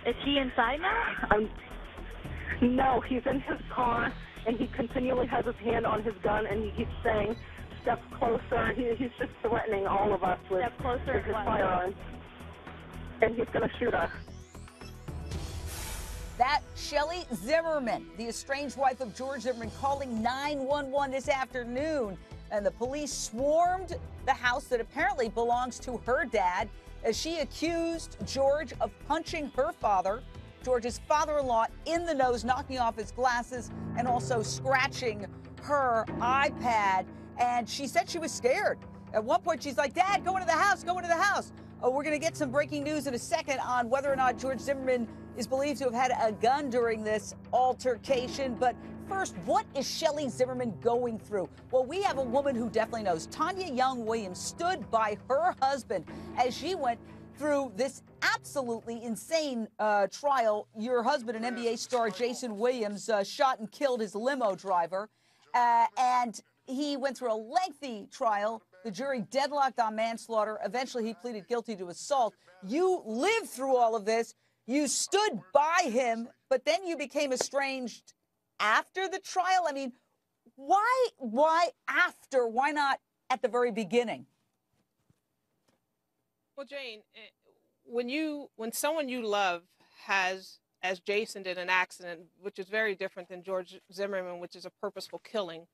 Is he inside now? No, he's in his car, and he continually has his hand on his gun, and he keeps saying, "Step closer." He's just threatening all of us with his firearms, and he's going to shoot us. That Shelley Zimmerman, the estranged wife of George Zimmerman, calling 911 this afternoon. And the police swarmed the house that apparently belongs to her dad as she accused George of punching her father, George's father-in-law, in the nose, knocking off his glasses, and also scratching her iPad. And she said she was scared. At one point, she's like, "Dad, go into the house, go into the house." We're going to get some breaking news in a second on whether or not George Zimmerman is believed to have had a gun during this altercation. But first, what is Shelley Zimmerman going through? Well, we have a woman who definitely knows. Tanya Young Williams stood by her husband as she went through this absolutely insane trial. Your husband, an NBA star, Jason Williams, shot and killed his limo driver. And he went through a lengthy trial. The jury deadlocked on manslaughter. Eventually, he pleaded guilty to assault. You lived through all of this. You stood by him, but then you became estranged after the trial. I mean, why after? Why not at the very beginning? Well, Jane, when someone you love has, as Jason did, an accident, which is very different than George Zimmerman, which is a purposeful killing.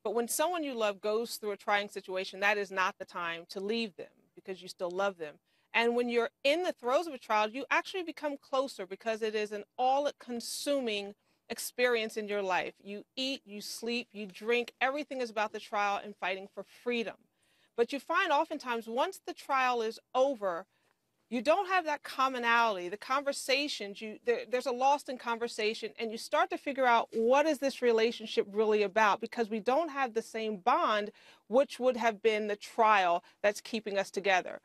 But when someone you love goes through a trying situation, that is not the time to leave them because you still love them. And when you're in the throes of a trial, you actually become closer because it is an all-consuming experience in your life. You eat, you sleep, you drink. Everything is about the trial and fighting for freedom. But you find oftentimes once the trial is over, you don't have that commonality, the conversations, there's a loss in conversation, and you start to figure out what is this relationship really about, because we don't have the same bond, which would have been the trial that's keeping us together.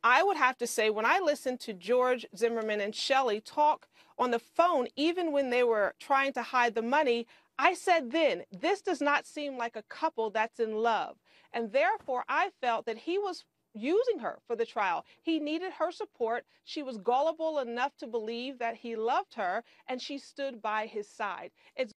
I would have to say, when I listened to George Zimmerman and Shelley talk on the phone, even when they were trying to hide the money, I said then, this does not seem like a couple that's in love. And therefore, I felt that he was using her for the trial. He needed her support. She was gullible enough to believe that he loved her, and she stood by his side. It's